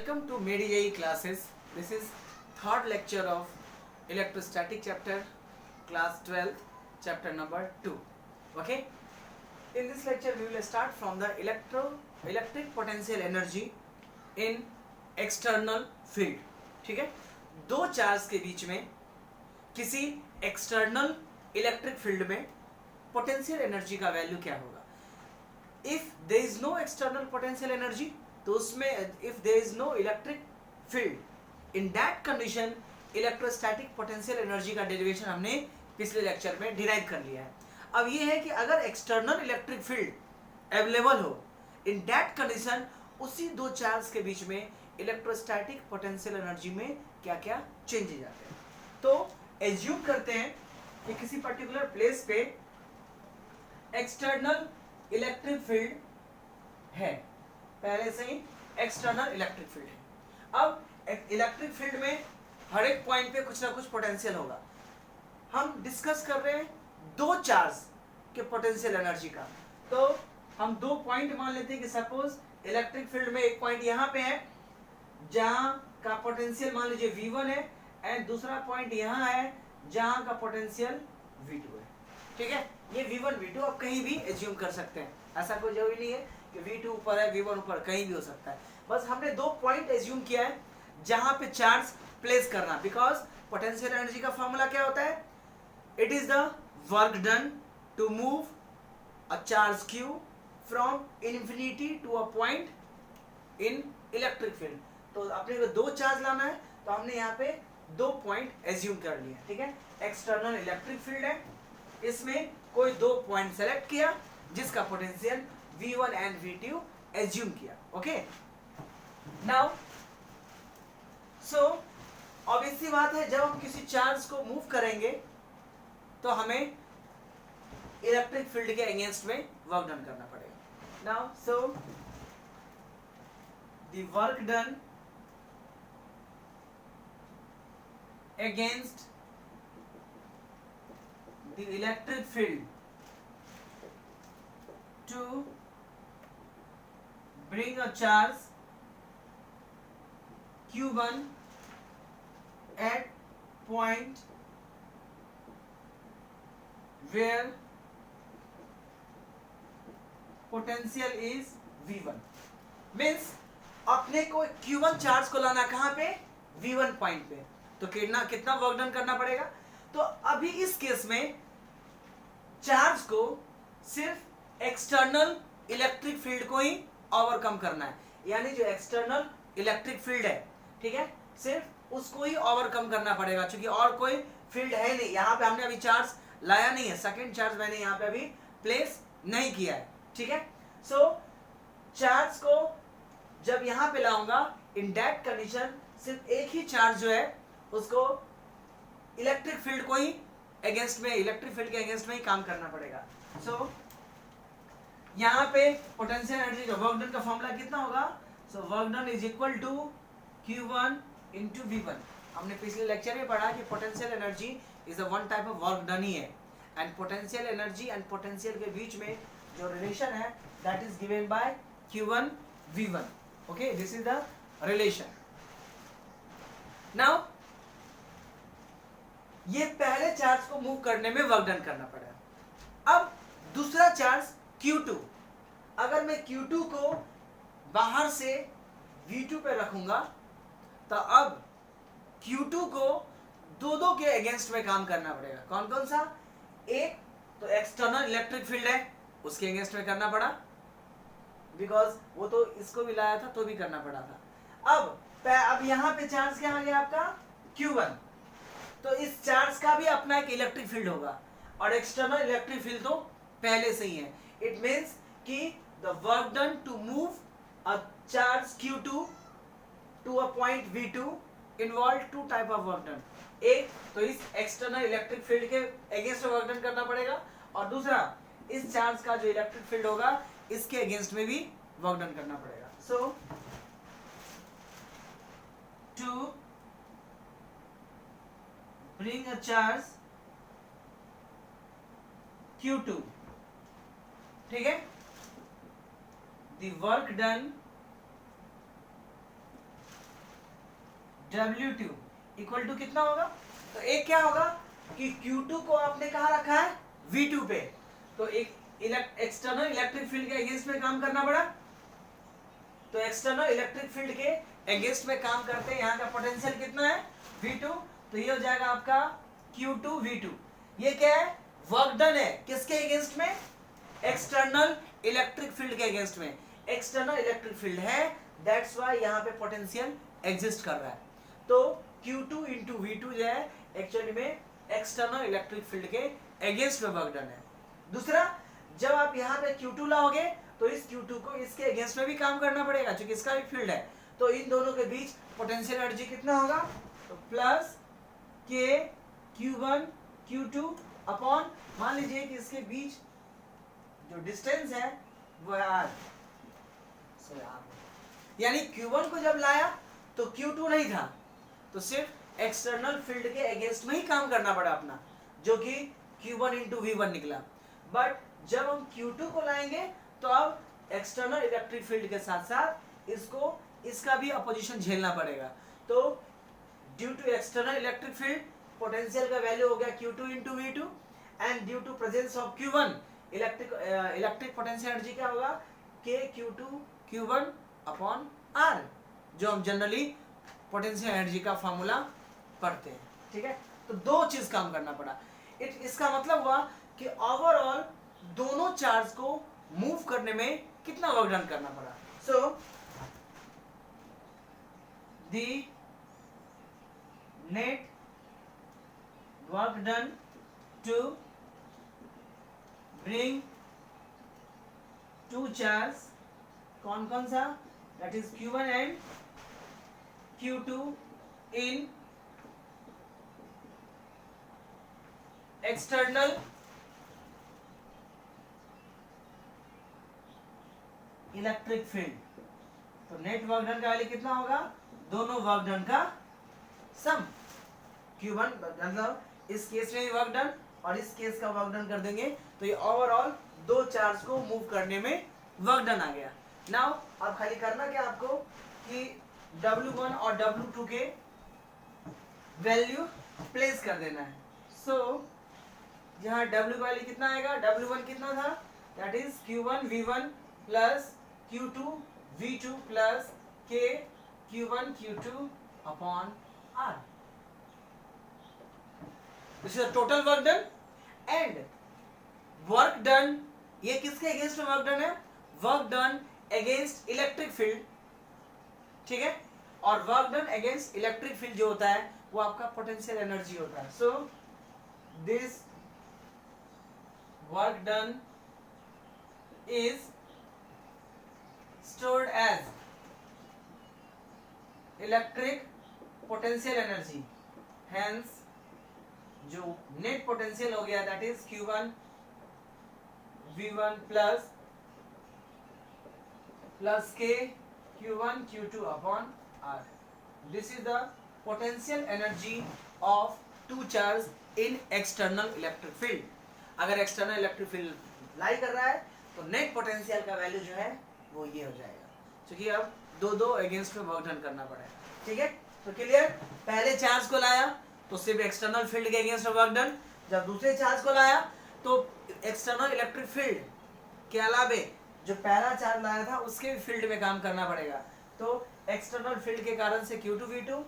Welcome to MediAE classes. This is third lecture of electrostatic chapter, class 12, chapter number 2. Okay. In this lecture, we will start from the electric potential energy in external field. ठीक है, दो charge के बीच में किसी external electric field में potential energy का value क्या होगा. If there is no external potential energy, तो उसमें if there is no electric field, in that condition electrostatic potential energy का डेरिवेशन हमने पिछले लेक्चर में डिराइव कर लिया है. अब ये है कि अगर एक्सटर्नल इलेक्ट्रिक फील्ड अवेलेबल हो, इन दैट कंडीशन उसी दो चार्ज के बीच में इलेक्ट्रोस्टैटिक पोटेंशियल एनर्जी में क्या क्या चेंजेस आते हैं. तो एज्यूम करते हैं कि किसी पर्टिकुलर प्लेस पे एक्सटर्नल इलेक्ट्रिक फील्ड है, पहले से ही एक्सटर्नल इलेक्ट्रिक फील्ड है. अब इलेक्ट्रिक फील्ड में हर एक पॉइंट पे कुछ ना कुछ पोटेंशियल होगा. हम डिस्कस कर रहे हैं दो चार्ज के पोटेंशियल एनर्जी का. तो हम दो पॉइंट मान लेते हैं कि सपोज इलेक्ट्रिक फील्ड में एक पॉइंट यहाँ पे है जहाँ का पोटेंशियल मान लीजिए V1 है, एंड दूसरा पॉइंट यहाँ है जहाँ का पोटेंशियल V2 है. ठीक है, ये V1 V2 आप कहीं भी एज्यूम कर सकते हैं, ऐसा कोई जरूरी नहीं है कि V2 ऊपर है V1 ऊपर, कहीं भी हो सकता है. बस हमने दो पॉइंट एज्यूम किया है जहाँ पे चार्ज प्लेस करना, बिकॉज पोटेंशियल एनर्जी का फॉर्मूला क्या होता है, it is the work done to move a charge Q from infinity to a point in electric field. तो अपने को दो चार्ज लाना है, तो हमने यहाँ पे दो पॉइंट एज्यूम कर लिए. ठीक है, एक्सटर्नल इलेक्ट्रिक फील्ड है, इसमें कोई दो पॉइंट सेलेक्ट किया जिसका potential V1 and V2 assume किया. ओके, नाउ सो ऑब्वियस सी बात है, जब हम किसी चार्ज को मूव करेंगे तो हमें इलेक्ट्रिक फील्ड के अगेंस्ट में वर्क डन करना पड़ेगा. Now so the work done against the electric field to bring a charge Q1 at point where potential is V1. means अपने को Q1 चार्ज को लाना कहाँ पे, V1 पॉइंट पे. तो कितना वर्क डन करना पड़ेगा. तो अभी इस केस में चार्ज को सिर्फ एक्सटर्नल इलेक्ट्रिक फील्ड को ही ओवरकम करना है, यानी जो एक्सटर्नल इलेक्ट्रिक फील्ड है, ठीक है, सिर्फ उसको ही ओवरकम करना पड़ेगा, क्योंकि और कोई फील्ड है नहीं. यहाँ पे हमने अभी चार्ज लाया नहीं है, सेकेंड चार्ज मैंने यहाँ पे अभी प्लेस नहीं किया है. ठीक है, सो चार्ज को जब यहाँ पे लाऊंगा, इन दैट कंडीशन सिर्फ एक ही चार्ज जो है उसको इलेक्ट्रिक फील्ड को ही अगेंस्ट में, इलेक्ट्रिक फील्ड के अगेंस्ट में ही काम करना पड़ेगा. सो यहाँ पे पोटेंशियल एनर्जी का वर्क डन का फॉर्मूला कितना होगा. So work done is equal to Q1 into V1. हमने पिछले लेक्चर में पढ़ा कि potential energy is a one type of work done ही है, and potential energy and potential के बीच में जो रिलेशन है that is given by Q1 V1. Okay, this is the relation. Now ये पहले चार्ज को मूव करने में वर्क डन करना पड़ा. अब दूसरा चार्ज Q2, अगर मैं Q2 को बाहर से V2 पे रखूंगा, तो अब Q2 को दो के अगेंस्ट में काम करना पड़ेगा. कौन कौन सा, एक तो एक्सटर्नल इलेक्ट्रिक फील्ड है, उसके अगेंस्ट में करना पड़ा, बिकॉज वो तो इसको भी लाया था तो भी करना पड़ा था. अब यहाँ पे चार्ज क्या आ गया आपका Q1, तो इस चार्ज का भी अपना एक इलेक्ट्रिक फील्ड होगा, और एक्सटर्नल इलेक्ट्रिक फील्ड तो पहले से ही है. इट मींस कि the work done to move a charge Q2 to a point V2 involve two type of work done. एक तो इस एक्सटर्नल इलेक्ट्रिक फील्ड के अगेंस्ट में वर्क डन करना पड़ेगा, और दूसरा इस चार्ज का जो इलेक्ट्रिक फील्ड होगा इसके अगेंस्ट में भी वर्क डन करना पड़ेगा. सो to bring a charge Q2, ठीक है, the work done W2 equal to कितना होगा? तो एक क्या होगा कि Q2 को आपने कहाँ रखा है? V2 पे, तो एक एक्सटर्नल इलेक्ट्रिक फील्ड के अगेंस्ट में काम करना पड़ा, तो एक्सटर्नल इलेक्ट्रिक फील्ड के अगेंस्ट में काम करते हैं, यहाँ का पोटेंशियल कितना है? V2, तो ये हो जाएगा आपका Q2 V2। ये क्या है? वर्क डन है, किसके अगेंस्ट में? एक्सटर्नल इलेक्ट्रिक फील्ड के अगेंस्ट में। एक्सटर्नल इलेक्ट्रिक फील्ड है, दैट्स वाई यहाँ पे पोटेंशियल एग्जिस्ट कर रहा है। तो Q2 इंटू V2 जो है एक्चुअली में एक्सटर्नल इलेक्ट्रिक फील्ड के अगेंस्ट में वर्क डन है। दूसरा, जब आप यहाँ पे Q2 लाओगे तो इस Q2 को इसके अगेंस्ट में भी काम करना पड़ेगा, क्योंकि इसका भी फील्ड है, तो इन दोनों के बीच पोटेंशियल एनर्जी कितना होगा? तो plus K Q1 Q2 upon, मान लीजिए कि इसके बीच जो डिस्टेंस है वो है R, यानी Q1 को जब लाया तो Q2 नहीं था, तो सिर्फ एक्सटर्नल फील्ड के अगेंस्ट में ही काम करना पड़ा अपना, जो कि Q1 इंटू V1 निकला। बट जब हम Q2 को लाएंगे तो अब एक्सटर्नल इलेक्ट्रिक फील्ड के साथ साथ इसको इसका भी अपोजिशन झेलना पड़ेगा। तो due to external electric field potential का वैल्यू हो गया Q2 into V2, and due to presence of Q1 electric potential energy क्या होगा? K Q2 Q1 upon R, जो हम जनरली पोटेंशियल एनर्जी का फॉर्मूला पढ़ते हैं। ठीक है, तो दो चीज काम करना पड़ा। इसका मतलब हुआ कि ओवरऑल दोनों चार्ज को मूव करने में कितना वर्क डन करना पड़ा? So the net work done to bring two charge, कौन कौन सा? That is Q1 and Q2 in external electric field. तो नेट वर्क डन का वैल्यू कितना होगा? दोनों वर्क डन का सम। Q1 मतलब इस केस में वर्क डन और इस केस का वर्क डन कर देंगे, तो ये ओवरऑल दो चार्ज को मूव करने में वर्क डन आ गया। नाउ अब खाली करना क्या आपको कि W1 और W2 के वैल्यू प्लेस कर देना है। सो यहाँ W का वैल्यू कितना आएगा? W1 कितना था? That is Q1 V1 plus Q2 V2 plus K Q1 Q2 upon R। This is total work done and work done, ये किसके अगेंस्ट में वर्क डन है? Work done against electric field. ठीक है, और work done against electric field जो होता है वो आपका पोटेंशियल एनर्जी होता है। So this work done is stored as electric potential energy, hence जो नेट पोटेंशियल हो गया that is Q1 V1 plus K Q1 Q2 upon R। This is the potential energy of two charge in external electric field. अगर external electric field लाई कर रहा है तो net potential का वैल्यू जो है वो ये हो जाएगा, क्योंकि अब दो अगेंस्ट में वर्क डन करना पड़ेगा। ठीक है, तो क्लियर? पहले चार्ज को लाया तो सिर्फ एक्सटर्नल फील्ड के अगेंस्ट में वर्क डन, जब दूसरे चार्ज को लाया तो एक्सटर्नल इलेक्ट्रिक फील्ड के अलावे जो पहला चार्ज लाया था उसके भी फील्ड में काम करना पड़ेगा। तो एक्सटर्नल फील्ड के कारण से Q2 V2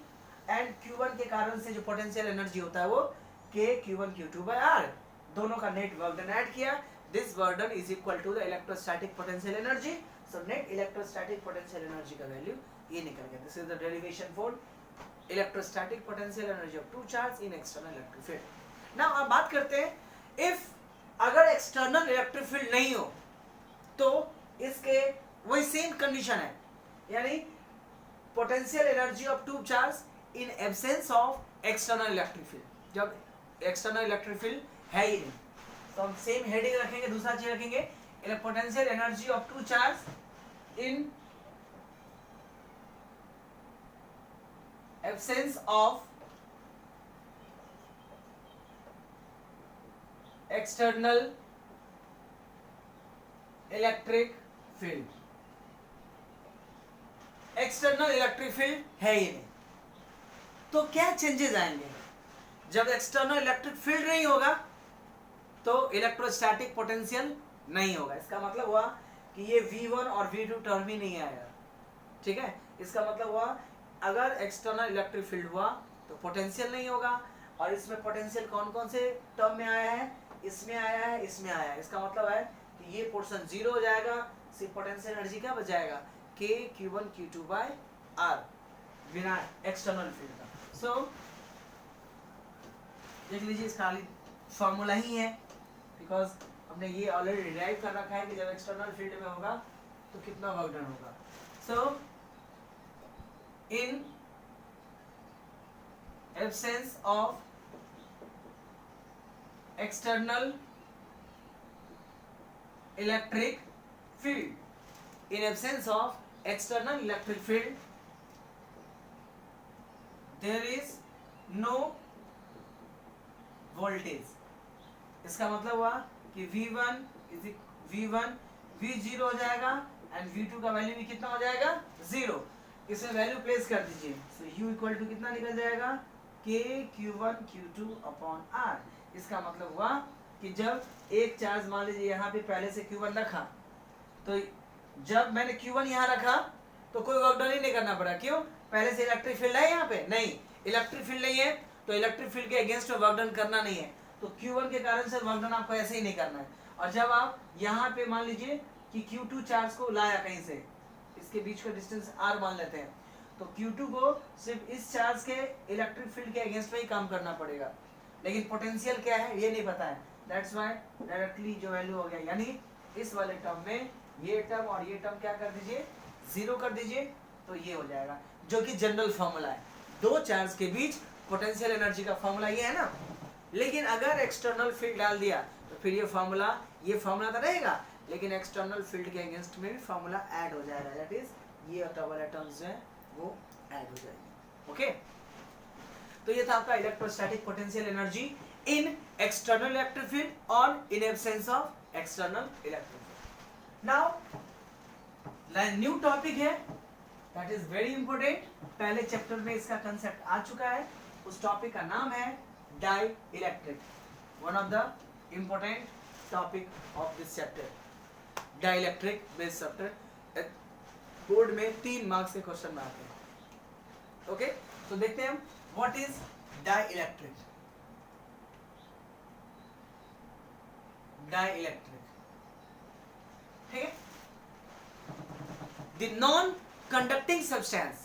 एंड Q1 के कारण से जो पोटेंशियल एनर्जी होता है वो K Q1 Q2 by R, दोनों का नेट वर्क डन ऐड किया। This work done is equal to the electrostatic potential energy. So net electrostatic potential energy का वैल्यू ये निकल गया। This is the derivation for electrostatic potential energy of two charge in external electric field. Now अब बात करते हैं if अगर external electric field नहीं हो तो इसके वही सेम कंडीशन है, यानी potential energy of two charge in absence of external electric field. जब एक्सटर्नल इलेक्ट्रिक फील्ड है ही नहीं तो हम सेम हेडिंग रखेंगे, दूसरा चीज रखेंगे potential energy of two charge in absence of external electric field. External electric field है ही नहीं तो क्या चेंजेस आएंगे? जब एक्सटर्नल इलेक्ट्रिक फील्ड नहीं होगा तो इलेक्ट्रोस्टैटिक पोटेंशियल नहीं होगा। इसका मतलब हुआ कि ये V1 और V2 टर्म ही नहीं आएगा, ठीक है। इसका मतलब हुआ अगर एक्सटर्नल इलेक्ट्रिक फील्ड हुआ तो पोटेंशियल नहीं होगा, और इसमें पोटेंशियल कौन कौन से टर्म में आया है? इसमें आया है, इसमें आया है। इसका मतलब है कि ये पोर्शन जीरो हो जाएगा, सिर्फ पोटेंशियल एनर्जी क्या बच जाएगा? K Q1 Q2 by R बिना एक्सटर्नल फील्ड का। सो देख लीजिए, इसका फॉर्मूला ही है, बिकॉज हमने ये ऑलरेडी डिराइव कर रखा है कि जब एक्सटर्नल फील्ड में होगा तो कितना वर्क डन होगा। So in absence of external electric field, in absence of external electric field, there is no voltage। इसका मतलब हुआ कि V1 V0 हो जाएगा एंड V2 का वैल्यू भी कितना हो जाएगा? 0। इसमें वैल्यू प्लेस कर दीजिए, सो U इक्वल टू कितना निकल जाएगा? K Q1 Q2 upon R। इसका मतलब हुआ कि जब एक चार्ज मान लीजिए यहाँ पे पहले से Q1 रखा, तो जब मैंने Q1 यहाँ रखा तो कोई वर्क डन ही नहीं करना पड़ा। क्यों? पहले से इलेक्ट्रिक फील्ड है यहाँ पे? नहीं, इलेक्ट्रिक फील्ड नहीं है तो इलेक्ट्रिक फील्ड के अगेंस्ट में वर्क डन करना नहीं है, तो Q1 के कारण से वर्क डन आपको ऐसे ही नहीं करना है। और जब आप यहाँ पे मान लीजिए कि Q2 चार्ज को लाया कहीं से, इसके बीच का डिस्टेंस R मान लेते हैं, तो Q2 को सिर्फ इस चार्ज के इलेक्ट्रिक फील्ड के अगेंस्ट में ही काम करना पड़ेगा, लेकिन पोटेंशियल क्या है ये नहीं पता है। दैट्स वाई डायरेक्टली जो वैल्यू हो गया, यानी इस वाले टर्म में ये टर्म और ये टर्म क्या कर दीजिए? 0 कर दीजिए, तो ये हो जाएगा, जो कि जनरल फॉर्मूला है। दो चार्ज के बीच पोटेंशियल एनर्जी का फॉर्मूला ये है ना। लेकिन अगर एक्सटर्नल फील्ड डाल दिया तो फिर ये फॉर्मूला तो रहेगा, लेकिन एक्सटर्नल फील्ड के अगेंस्ट में भी फॉर्मूला ऐड हो जाएगा, दैट इज ये वाले टर्म्स जो है वो ऐड हो जाएंगे। ओके, तो ये था आपका electrostatic potential energy in external electric field और in absence of external electric field. Now new topic है, दैट इज वेरी इंपॉर्टेंट। पहले चैप्टर में इसका कंसेप्ट आ चुका है, उस टॉपिक का नाम है dielectric, one of the important topic of this chapter, dielectric based chapter. Board में 3 मार्क्स के क्वेश्चन में आते हैं। ओके, तो देखते हैं हम what is dielectric. Dielectric, ठीक है। The non-conducting substance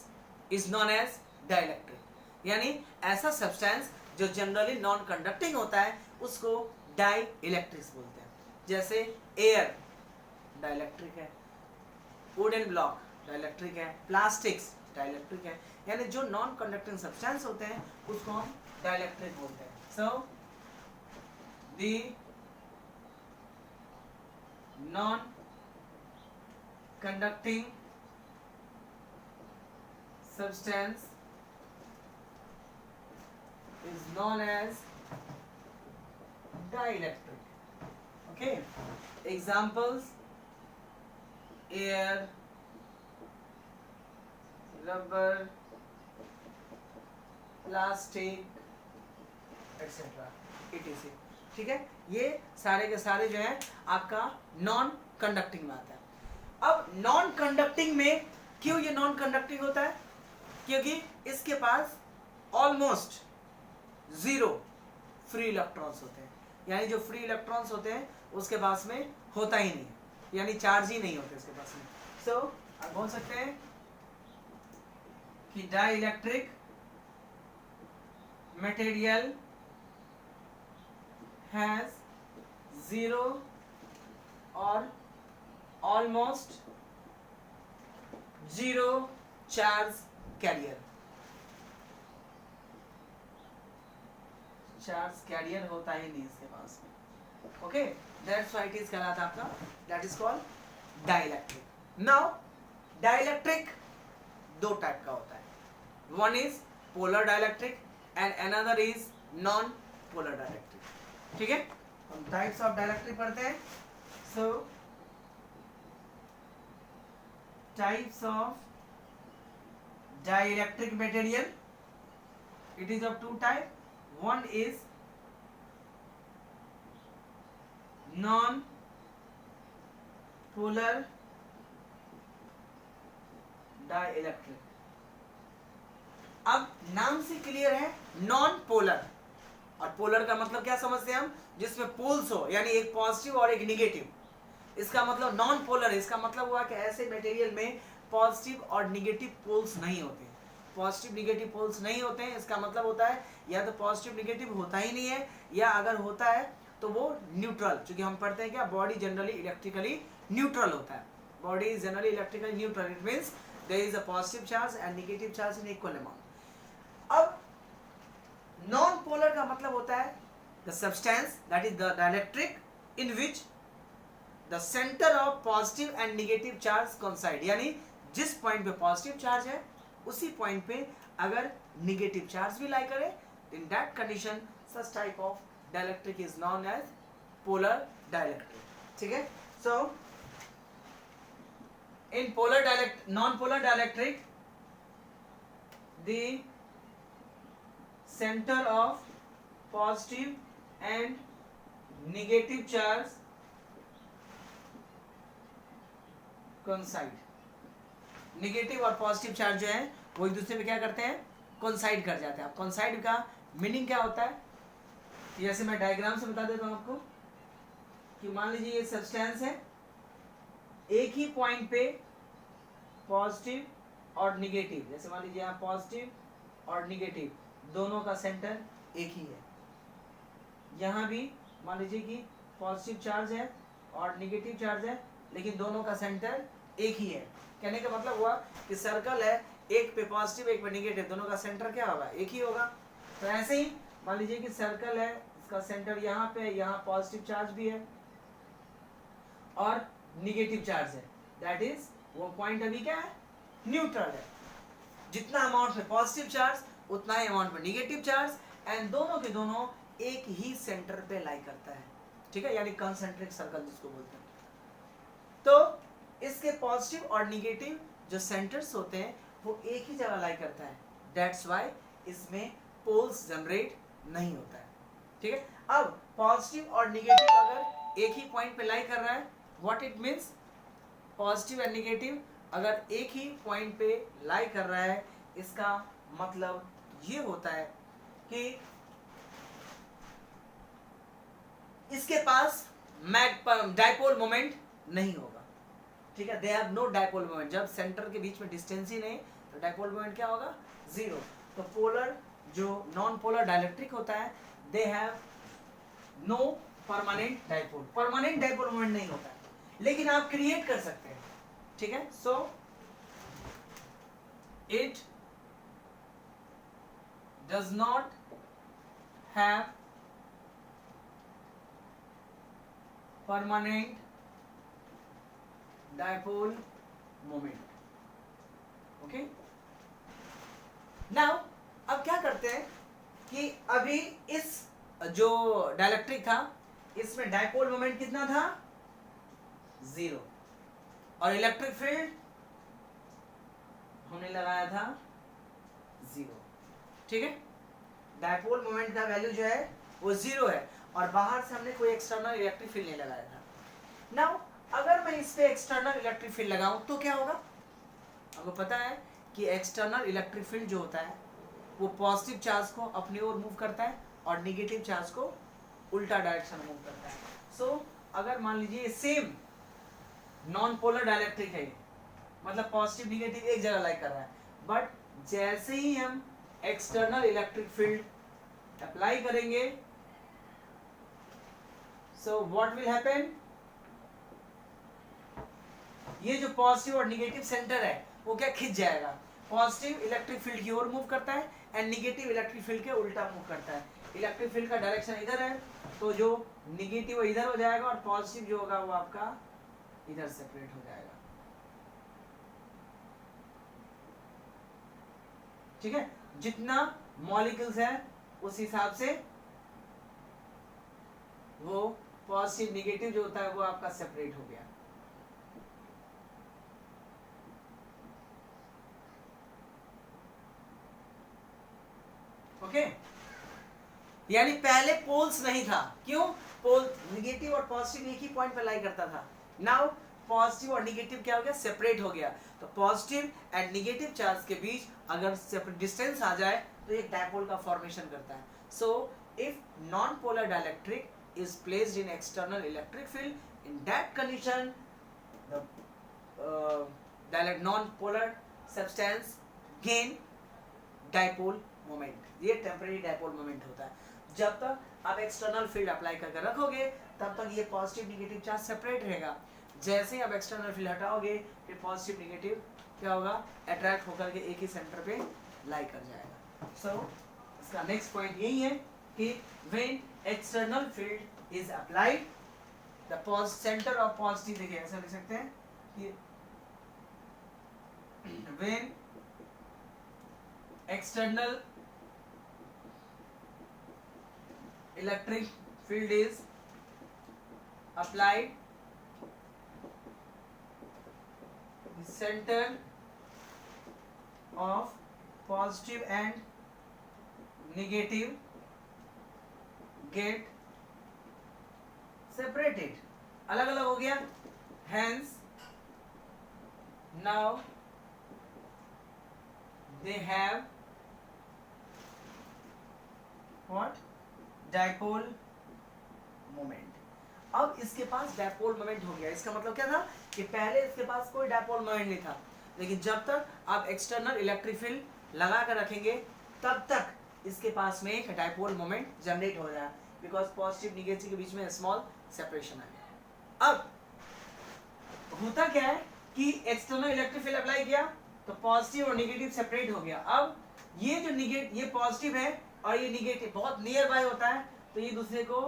is known as dielectric, यानी ऐसा सब्सटेंस जो जनरली नॉन कंडक्टिंग होता है उसको डाई इलेक्ट्रिक्स बोलते हैं। जैसे एयर डाइलेक्ट्रिक है, वुडन ब्लॉक डाइलेक्ट्रिक है, प्लास्टिक्स डाइलेक्ट्रिक है, यानी जो नॉन कंडक्टिंग सब्सटेंस होते हैं उसको हम डाइलेक्ट्रिक बोलते हैं। So the non conducting substance is known as dielectric. Okay, examples: air, rubber, plastic, etc. etc. ठीक है, ये सारे के सारे जो है आपका नॉन कंडक्टिंग में आता है। अब नॉन कंडक्टिंग में क्यों ये नॉन कंडक्टिंग होता है? क्योंकि इसके पास ऑलमोस्ट 0 फ्री इलेक्ट्रॉन्स होते हैं, यानी जो फ्री इलेक्ट्रॉन्स होते हैं उसके पास में होता ही नहीं, यानी चार्ज ही नहीं होते उसके पास में। सो आप बोल सकते हैं कि डाई इलेक्ट्रिक मटेरियल हैज 0 और almost 0 charge carrier. Charge carrier होता ही नहीं इसके पास में। Okay, that's why it is कहलाता आपका, that is called dielectric. Now dielectric 2 type का होता है, one is polar dielectric and another is non polar dielectric. ठीक है, हम टाइप्स ऑफ डाइलेक्ट्रिक पढ़ते हैं। सो types of dielectric material, It is of two type. One is non-polar dielectric. अब नाम से क्लियर है, नॉन पोलर, और पोलर का मतलब क्या समझते हैं हम, जिसमें पोल्स हो, यानी एक पॉजिटिव और एक निगेटिव। इसका मतलब नॉन पोलर है, इसका मतलब हुआ कि ऐसे मटेरियल में पॉजिटिव और निगेटिव पोल्स नहीं होते। पॉजिटिव निगेटिव पोल्स नहीं होते हैं, इसका मतलब होता है या तो पॉजिटिव निगेटिव होता ही नहीं है, या अगर होता है तो वो न्यूट्रल, क्योंकि हम पढ़ते हैं क्या, बॉडी जनरली इलेक्ट्रिकली न्यूट्रल होता है। Body is generally electrically neutral, it means there is a positive charge and negative charge in equal amount. अब नॉन पोलर का मतलब होता है the substance that is the dielectric in which the centre of positive and negative charge coincide, यानी जिस point पे positive charge है उसी पॉइंट पे अगर नेगेटिव चार्ज भी लाई करे, in that condition such type of dielectric is known as polar dielectric. ठीक है, so in polar dielectric, non polar dielectric, the center of positive and negative charge coincide. Negative और positive charge जो है वो एक दूसरे पे क्या करते हैं, कोइंसाइड कर जाते हैं। अब कोइंसाइड का मीनिंग क्या होता है, जैसे मैं डायग्राम से बता देता हूं आपको कि मान लीजिए ये सब्सटेंस है, एक ही पॉइंट पे पॉजिटिव और निगेटिव, जैसे मान लीजिए यहाँ पॉजिटिव और निगेटिव दोनों का सेंटर एक ही है। यहाँ भी मान लीजिए कि पॉजिटिव चार्ज है और निगेटिव चार्ज है, लेकिन दोनों का सेंटर एक ही है। कहने का मतलब हुआ कि सर्कल है, एक पे पॉजिटिव एक पे निगेटिव, दोनों का सेंटर क्या होगा, एक ही होगा। तो ऐसे ही मान लीजिए कि सर्कल है, इसका सेंटर यहाँ पे, यहाँ पॉजिटिव चार्ज भी है और निगेटिव चार्ज है, दैट इज वो पॉइंट अभी क्या है, न्यूट्रल है। जितना अमाउंट में पॉजिटिव चार्ज उतना ही अमाउंट में नेगेटिव चार्ज, एंड दोनों के दोनों एक ही सेंटर पे लाई करता है। ठीक है, यानी कंसेंट्रिक सर्कल जिसको बोलते हैं। तो इसके पॉजिटिव और नेगेटिव जो सेंटर्स होते हैं वो एक ही जगह लाई करता है, दैट्स व्हाई इसमें पोल्स जनरेट नहीं होता है। ठीक है, अब पॉजिटिव और नेगेटिव अगर एक ही पॉइंट पे लाई कर रहा है, what it means, positive and negative अगर एक ही पॉइंट पे लाई कर रहा है, इसका मतलब ये होता है कि इसके पास डाइपोल मोमेंट नहीं होगा। ठीक है, they have no dipole moment. जब सेंटर के बीच में डिस्टेंस ही नहीं तो डाइपोल मोमेंट क्या होगा, जीरो। तो पोलर जो नॉन पोलर डाइलेक्ट्रिक होता है, they have no permanent dipole, permanent dipole moment नहीं होता है, लेकिन आप क्रिएट कर सकते हैं। ठीक है, so it does not have permanent dipole moment. Okay, now अब क्या करते हैं कि अभी इस जो डाइलेक्ट्रिक था इसमें डाइपोल मोमेंट कितना था, जीरो, और इलेक्ट्रिक फील्ड हमने लगाया था जीरो। ठीक है, डाइपोल मोमेंट का वैल्यू जो है वो जीरो है, और बाहर से हमने कोई एक्सटर्नल इलेक्ट्रिक फील्ड नहीं लगाया था। नाउ अगर मैं इस पे एक्सटर्नल इलेक्ट्रिक फील्ड लगाऊं तो क्या होगा, आपको पता है कि एक्सटर्नल इलेक्ट्रिक फील्ड जो होता है वो पॉजिटिव चार्ज को अपनी ओर मूव करता है और नेगेटिव चार्ज को उल्टा डायरेक्शन मूव करता है। सो अगर मान लीजिए सेम नॉन पोलर डाइलेक्ट्रिक है, मतलब पॉजिटिव नेगेटिव एक जगह लाई कर रहा है, बट जैसे ही हम एक्सटर्नल इलेक्ट्रिक फील्ड अप्लाई करेंगे, सो व्हाट विल हैपन, ये जो पॉजिटिव और नेगेटिव सेंटर है वो क्या खिंच जाएगा, पॉजिटिव इलेक्ट्रिक फील्ड की ओर मूव करता है एंड नेगेटिव इलेक्ट्रिक फील्ड के उल्टा मूव करता है। इलेक्ट्रिक फील्ड का डायरेक्शन इधर है तो जो नेगेटिव इधर हो जाएगा और पॉजिटिव जो होगा वो आपका इधर सेपरेट हो जाएगा। ठीक है, जितना मॉलिक्यूल्स है उस हिसाब से वो पॉजिटिव नेगेटिव जो होता है वो आपका सेपरेट हो गया। ओके, यानी पहले पोल्स नहीं था, क्यों? पोल निगेटिव और पॉजिटिव एक ही पॉइंट पर लाई करता था। नाउ पॉजिटिव और निगेटिव क्या हो गया? सेपरेट हो गया। तो पॉजिटिव एंड निगेटिव चार्ज के बीच अगर सेपरेट डिस्टेंस आ जाए तो एक डायपोल का फॉर्मेशन करता है। So if non polar dielectric is placed in external electric field, in that condition the non-polar substance gain dipole moment। ये टेम्परेरी डायपोल मोमेंट होता है। जब तक आप एक्सटर्नल फील्ड अप्लाई करके रखोगे तब तक ये पॉजिटिव निगेटिव चार्ज सेपरेट रहेगा। जैसे ही आप एक्सटर्नल फील्ड हटाओगे फिर पॉजिटिव निगेटिव क्या होगा? अट्रैक्ट होकर के एक ही सेंटर पे लाई कर जाएगा। सो इसका नेक्स्ट पॉइंट यही है कि when external field is applied the centre of positive, देखिए ऐसा लिख सकते हैं कि when external electric field is applied, the center of positive and negative get separated, अलग अलग हो गया। hence now they have what? Dipole moment. अब इसके पास डायपोल मोमेंट हो गया। इसका मतलब क्या था कि पहले इसके पास कोई डायपोल मोमेंट नहीं था, लेकिन जब तक आप एक्सटर्नल इलेक्ट्रिक फील्ड लगा कर रखेंगे तब तक इसके पास में एक डायपोल मोमेंट जनरेट हो जाए, बिकॉज पॉजिटिव निगेटिव के बीच में स्मॉल सेपरेशन है। अब होता क्या है कि एक्सटर्नल इलेक्ट्रिक फील्ड अप्लाई किया तो पॉजिटिव और निगेटिव सेपरेट हो गया। अब ये जो ये पॉजिटिव है और ये निगेटिव बहुत नियर बाय होता है, तो ये दूसरे को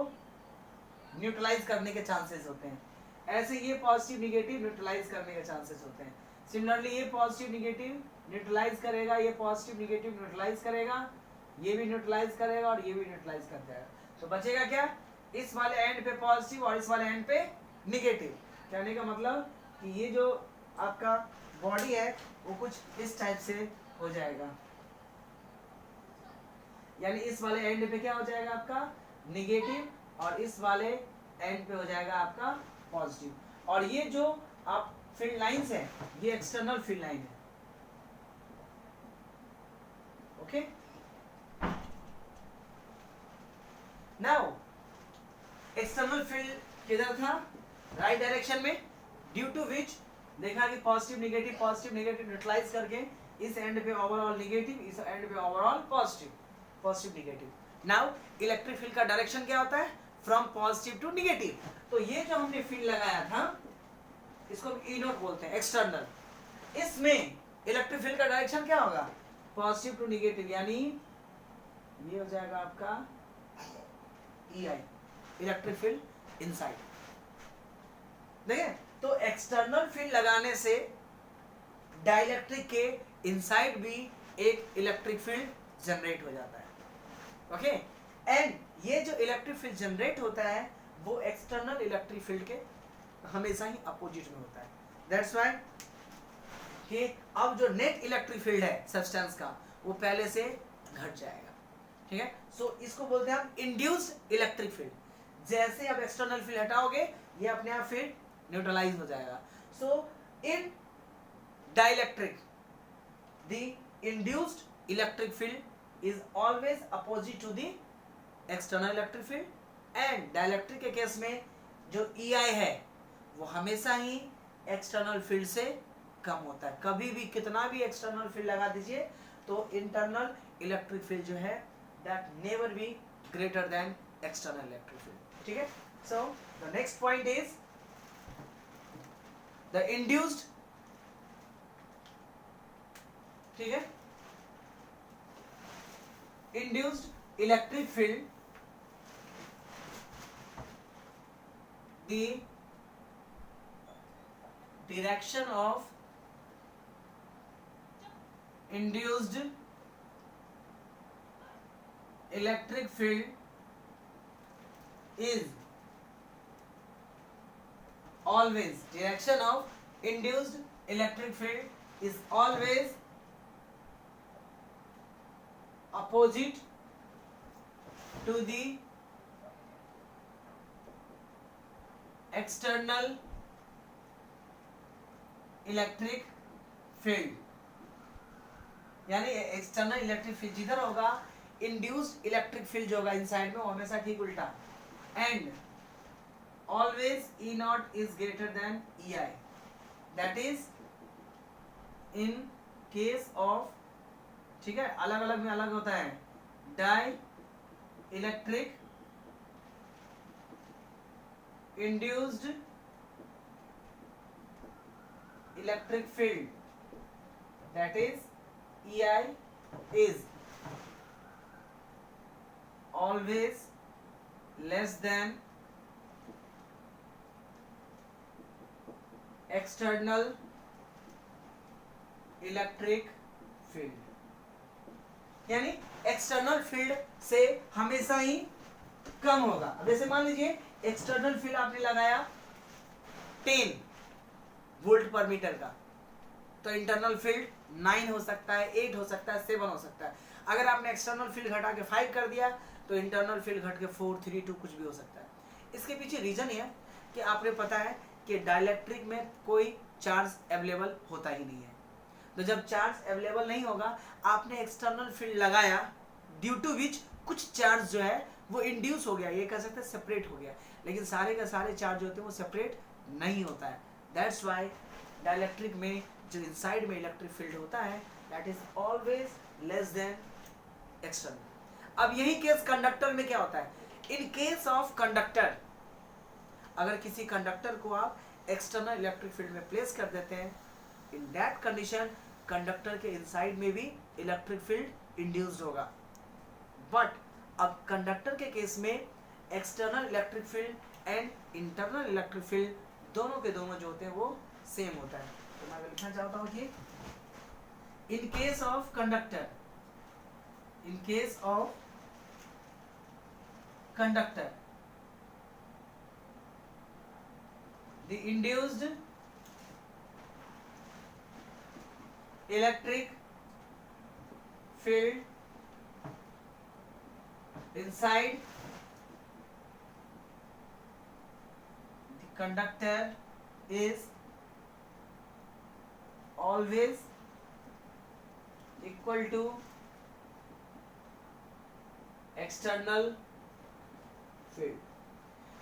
न्यूट्रलाइज करने के चांसेस होते हैं। ऐसे ये पॉजिटिव निगेटिव न्यूट्रलाइज करने के चांसेस होते हैं। सिमिलरली ये पॉजिटिव निगेटिव न्यूट्रलाइज करेगा, ये पॉजिटिव निगेटिव न्यूट्रलाइज करेगा, ये भी न्यूट्रलाइज करेगा और ये भी न्यूट्रलाइज कर देगा। तो बचेगा क्या? इस वाले एंड पे पॉजिटिव और इस वाले एंड पे निगेटिव। कहने का मतलब कि ये जो आपका बॉडी है वो कुछ इस टाइप से हो जाएगा, यानी इस वाले एंड पे क्या हो जाएगा आपका? निगेटिव, और इस वाले एंड पे हो जाएगा आपका पॉजिटिव। और ये जो आप फील्ड लाइंस है ये एक्सटर्नल फील्ड लाइन है। ओके, नाउ एक्सटर्नल फील्ड किधर था? राइट डायरेक्शन में, ड्यू टू विच देखा कि पॉजिटिव निगेटिव न्यूट्रलाइज करके इस एंड पे ओवरऑल निगेटिव, इस एंड पे overall positive negative. Now electric field का डायरेक्शन क्या होता है? From positive to negative. तो ये जो हमने फील्ड लगाया था इसको हम ई नोट बोलते हैं, एक्सटर्नल। इसमें इलेक्ट्रिक फील्ड का डायरेक्शन क्या होगा? पॉजिटिव टू निगेटिव, यानी ये हो जाएगा आपका ई आई, इलेक्ट्रिक फील्ड इनसाइड। देखिए, तो एक्सटर्नल फील्ड लगाने से डाइलेक्ट्रिक के इनसाइड भी एक इलेक्ट्रिक फील्ड जनरेट हो जाता है। ओके, एंड ये जो इलेक्ट्रिक फील्ड जनरेट होता है वो एक्सटर्नल इलेक्ट्रिक फील्ड के हमेशा ही अपोजिट में होता है। दैट्स व्हाई कि अब जो नेट इलेक्ट्रिक फील्ड है सब्सटेंस का वो पहले से घट जाएगा। ठीक है, सो इसको बोलते हैं हम इंड्यूस्ड इलेक्ट्रिक फील्ड। जैसे अब एक्सटर्नल फील्ड हटाओगे ये अपने आप फिर न्यूट्रलाइज हो जाएगा। So in dielectric the induced electric field is always opposite to the external electric field, and dielectric के केस में जो EI है वो हमेशा ही एक्सटर्नल फील्ड से कम होता है। कभी भी कितना भी एक्सटर्नल फील्ड लगा दीजिए तो इंटरनल इलेक्ट्रिक फील्ड जो है that never be greater than external electric field। ठीक है, so the next point is the induced, ठीक है, induced electric field, the direction of induced electric field is always, direction of induced electric field is always opposite to the external electric field, यानी external electric field जिधर होगा induced electric field जो होगा inside में वो हमेशा ठीक उल्टा, and always E naught is greater than E I, that is in case of, ठीक है, अलग अलग में अलग होता है, dielectric induced electric field, that is EI is always less than external electric field, यानी एक्सटर्नल फील्ड से हमेशा ही कम होगा। अब जैसे मान लीजिए एक्सटर्नल फील्ड आपने लगाया 10 वोल्ट पर मीटर का, तो इंटरनल फील्ड 9 हो सकता है, 8 हो सकता है, 7 हो सकता है। अगर आपने एक्सटर्नल फील्ड घटा के 5 कर दिया तो इंटरनल फील्ड घट के 4, 3, 2 कुछ भी हो सकता है। इसके पीछे रीजन ये है कि आपने पता है कि डाइलेक्ट्रिक में कोई चार्ज अवेलेबल होता ही नहीं है, तो जब चार्ज अवेलेबल नहीं होगा आपने एक्सटर्नल फील्ड लगाया ड्यू टू विच कुछ चार्ज जो है वो इंड्यूस हो गया, ये कह सकते हैं सेपरेट हो गया, लेकिन सारे का सारे चार्ज होते हैं वो सेपरेट नहीं होता है। दैट्स वाई डाइलेक्ट्रिक में जो इनसाइड में इलेक्ट्रिक फील्ड होता है that is always less than external. अब यही केस कंडक्टर में क्या होता है, इन केस ऑफ कंडक्टर, अगर किसी कंडक्टर को आप एक्सटर्नल इलेक्ट्रिक फील्ड में प्लेस कर देते हैं, इन दैट कंडीशन कंडक्टर के इनसाइड में भी इलेक्ट्रिक फील्ड इंड्यूस्ड होगा। बट अब कंडक्टर के केस में external electric field and internal electric field दोनों के दोनों जो होते हैं वो सेम होता है। तो मैं लिखना चाहता हूं कि इन case of conductor, in case of conductor the induced electric field inside the conductor is always equal to external field,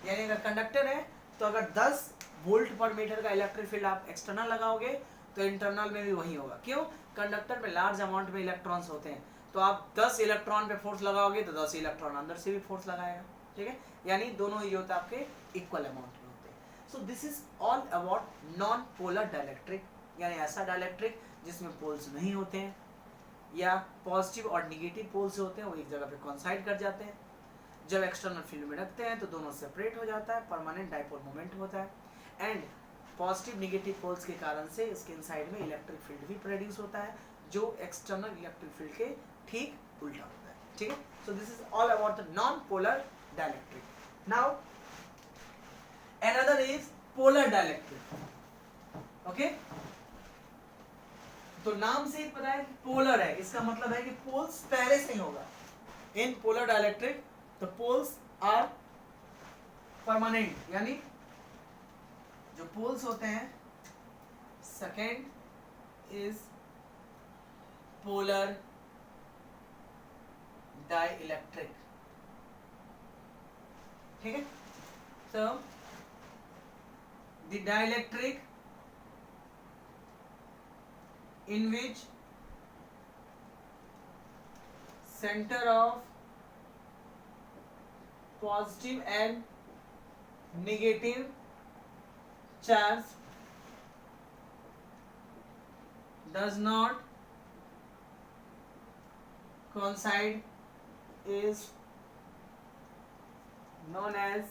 यानी अगर कंडक्टर है तो अगर 10 वोल्ट पर मीटर का इलेक्ट्रिक फील्ड आप एक्सटर्नल लगाओगे तो इंटरनल में भी वही होगा। क्यों? कंडक्टर में लार्ज अमाउंट में इलेक्ट्रॉन्स होते हैं, तो आप 10 इलेक्ट्रॉन पे फोर्स लगाओगे तो 10 इलेक्ट्रॉन अंदर से भी फोर्स लगाएगा, ठीक है, यानी दोनों ही होता है आपके इक्वल अमाउंट में होते हैं। So this is all about non polar dielectric, यानी ऐसा डाइलेक्ट्रिक जिसमें पोल्स नहीं होते हैं या पॉजिटिव और निगेटिव पोल्स होते हैं वो एक जगह पे कॉन्साइड कर जाते हैं। जब एक्सटर्नल फील्ड में रखते हैं तो दोनों सेपरेट हो जाता है, परमानेंट डाइपोल मोमेंट होता है, एंड पॉजिटिव निगेटिव पोल्स के कारण से इसके इनसाइड में इलेक्ट्रिक फील्ड भी प्रोड्यूस होता है जो एक्सटर्नल इलेक्ट्रिक फील्ड के ठीक उल्टा होता है, ठीक है। So this is all about the non polar dielectric. Now another is polar dielectric, okay. तो नाम से ही पता है कि पोलर है, इसका मतलब है कि पोल्स पहले से ही होगा। In polar dielectric the poles are permanent, यानी जो पोल्स होते हैं, सेकेंड इज पोलर डाइलेक्ट्रिक, ठीक है। So the dielectric in which center of positive and negative charge does not coincide is known as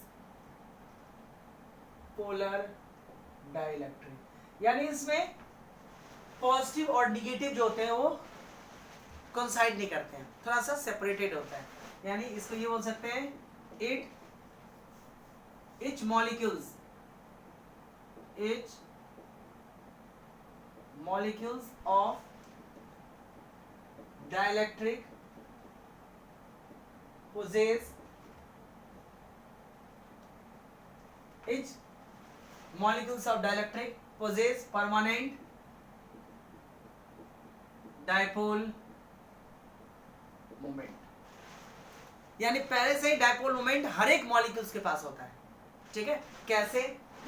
polar dielectric, यानी इसमें positive और negative जो होते हैं वो कोइंसाइड नहीं करते हैं, थोड़ा सा सेपरेटेड होता है, यानी इसको ये बोल सकते हैं each molecules of dielectric possess each molecules of dielectric possess permanent dipole moment, यानी पहले से ही डायपोल मोमेंट हर एक मॉलिक्यूल्स के पास होता है। ठीक है, कैसे,